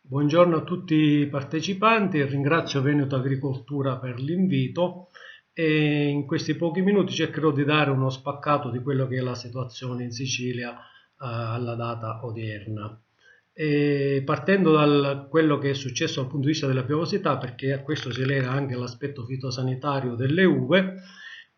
Buongiorno a tutti i partecipanti e ringrazio Veneto Agricoltura per l'invito e in questi pochi minuti cercherò di dare uno spaccato di quello che è la situazione in Sicilia alla data odierna. E partendo da quello che è successo dal punto di vista della piovosità, perché a questo si lega anche l'aspetto fitosanitario delle uve,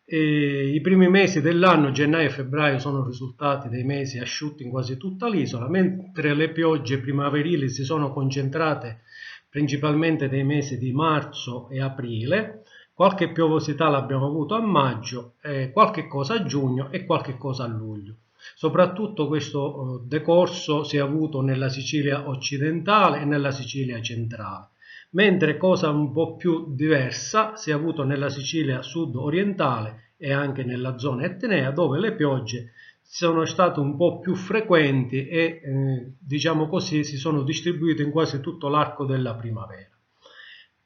i primi mesi dell'anno, gennaio e febbraio, sono risultati dei mesi asciutti in quasi tutta l'isola, mentre le piogge primaverili si sono concentrate principalmente nei mesi di marzo e aprile. Qualche piovosità l'abbiamo avuto a maggio, qualche cosa a giugno e qualche cosa a luglio. Soprattutto questo decorso si è avuto nella Sicilia occidentale e nella Sicilia centrale, mentre cosa un po' più diversa si è avuto nella Sicilia sud-orientale e anche nella zona etnea, dove le piogge sono state un po' più frequenti e diciamo così si sono distribuite in quasi tutto l'arco della primavera.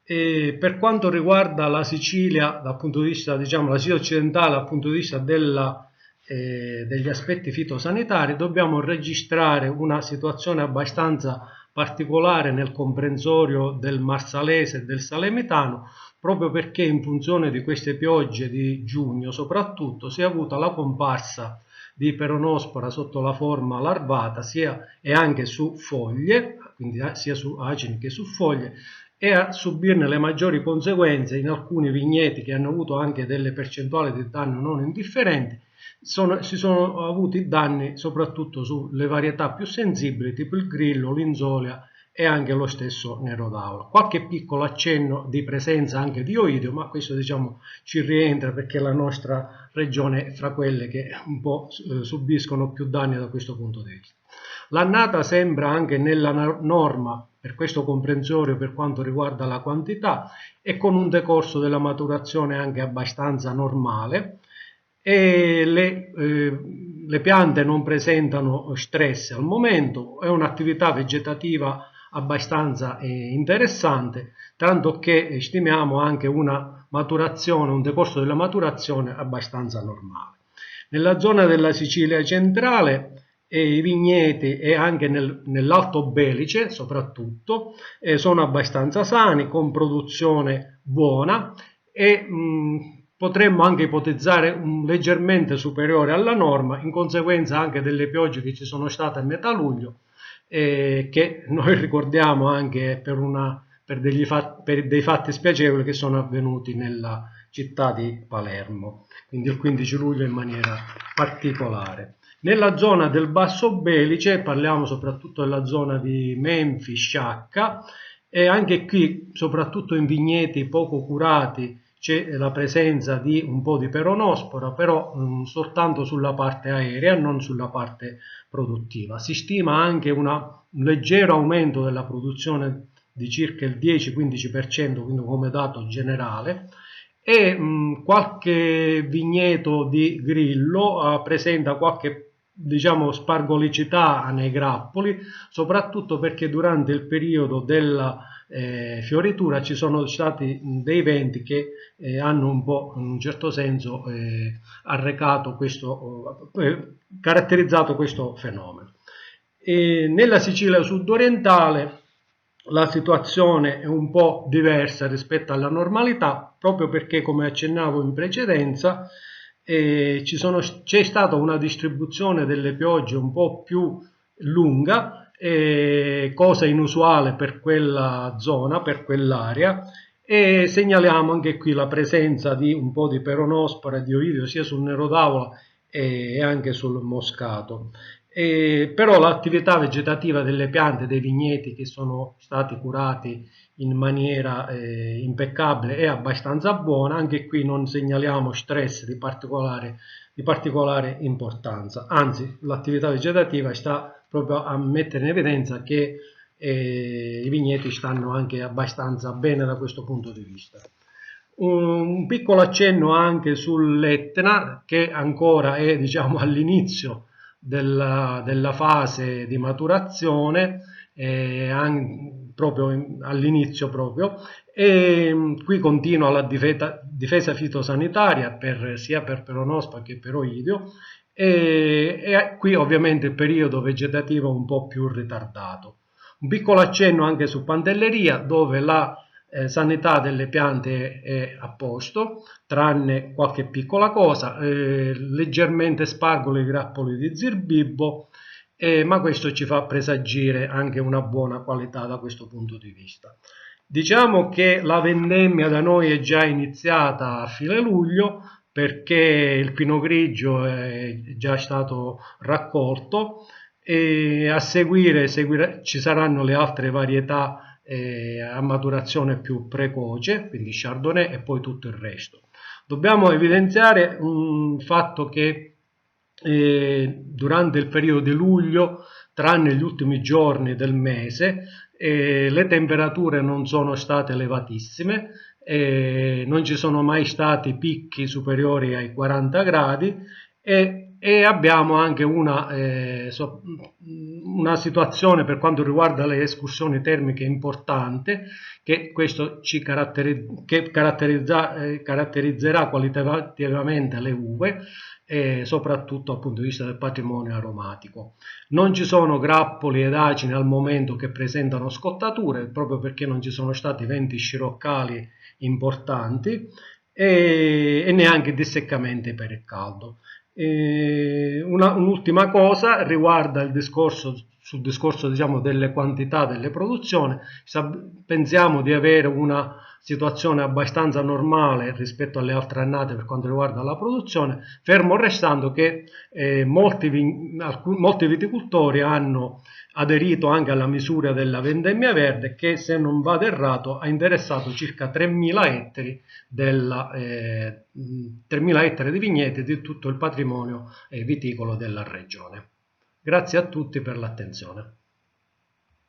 E per quanto riguarda la Sicilia, dal punto di vista, diciamo, la Sicilia occidentale, dal punto di vista degli aspetti fitosanitari, dobbiamo registrare una situazione abbastanza particolare nel comprensorio del Marsalese e del Salermitano, proprio perché in funzione di queste piogge di giugno soprattutto si è avuta la comparsa di peronospora sotto la forma larvata sia e anche su foglie, quindi sia su acini che su foglie, e a subirne le maggiori conseguenze in alcuni vigneti che hanno avuto anche delle percentuali di danno non indifferenti. Si sono avuti danni soprattutto sulle varietà più sensibili tipo il grillo, l'inzolia e anche lo stesso nero d'aula. Qualche piccolo accenno di presenza anche di oidio, ma questo diciamo ci rientra perché la nostra regione è fra quelle che un po' subiscono più danni da questo punto di vista. L'annata sembra anche nella norma per questo comprensorio per quanto riguarda la quantità e con un decorso della maturazione anche abbastanza normale e le piante non presentano stress al momento, è un'attività vegetativa abbastanza interessante, tanto che stimiamo anche una maturazione, un decorso della maturazione abbastanza normale. Nella zona della Sicilia centrale i vigneti e anche nell'Alto Belice soprattutto sono abbastanza sani, con produzione buona e potremmo anche ipotizzare un leggermente superiore alla norma in conseguenza anche delle piogge che ci sono state a metà luglio che noi ricordiamo anche per dei fatti spiacevoli che sono avvenuti nella città di Palermo, quindi il 15 luglio in maniera particolare. Nella zona del Basso Belice, parliamo soprattutto della zona di Memphis, Sciacca, e anche qui, soprattutto in vigneti poco curati, c'è la presenza di un po' di peronospora, però soltanto sulla parte aerea, non sulla parte produttiva. Si stima anche un leggero aumento della produzione di circa il 10-15%, quindi come dato generale, e qualche vigneto di grillo presenta qualche diciamo spargolicità nei grappoli, soprattutto perché durante il periodo della fioritura ci sono stati dei venti che hanno un po' in un certo senso arrecato questo, caratterizzato questo fenomeno. E nella Sicilia sudorientale la situazione è un po' diversa rispetto alla normalità, proprio perché, come accennavo in precedenza, c'è stata una distribuzione delle piogge un po' più lunga, cosa inusuale per quella zona, per quell'area, e segnaliamo anche qui la presenza di un po' di peronospora e di oidio sia sul nero d'avola e anche sul moscato. Però l'attività vegetativa delle piante, dei vigneti che sono stati curati in maniera impeccabile è abbastanza buona, anche qui non segnaliamo stress di particolare importanza, anzi l'attività vegetativa sta proprio a mettere in evidenza che i vigneti stanno anche abbastanza bene da questo punto di vista. Un piccolo accenno anche sull'Etna che ancora è diciamo all'inizio della fase di maturazione, proprio all'inizio proprio, e qui continua la difesa fitosanitaria sia per peronospora che per oidio e qui ovviamente il periodo vegetativo un po' più ritardato. Un piccolo accenno anche su Pantelleria, dove la sanità delle piante è a posto, tranne qualche piccola cosa, leggermente spargono i grappoli di zirbibbo, ma questo ci fa presagire anche una buona qualità da questo punto di vista. Diciamo che la vendemmia da noi è già iniziata a fine luglio, perché il pino grigio è già stato raccolto e a seguire ci saranno le altre varietà a maturazione più precoce, quindi Chardonnay e poi tutto il resto. Dobbiamo evidenziare un fatto che durante il periodo di luglio, tranne gli ultimi giorni del mese, le temperature non sono state elevatissime, non ci sono mai stati picchi superiori ai 40 gradi e abbiamo anche una situazione per quanto riguarda le escursioni termiche importante, che questo caratterizzerà qualitativamente le uve e soprattutto dal punto di vista del patrimonio aromatico. Non ci sono grappoli ed acini al momento che presentano scottature, proprio perché non ci sono stati venti sciroccali importanti e neanche disseccamenti per il caldo. Un'ultima cosa riguarda sul discorso diciamo, delle quantità delle produzioni. Pensiamo di avere una situazione abbastanza normale rispetto alle altre annate per quanto riguarda la produzione, fermo restando che molti viticoltori hanno aderito anche alla misura della vendemmia verde, che se non vado errato ha interessato circa 3.000 ettari 3.000 ettari di vigneti di tutto il patrimonio viticolo della regione. Grazie a tutti per l'attenzione.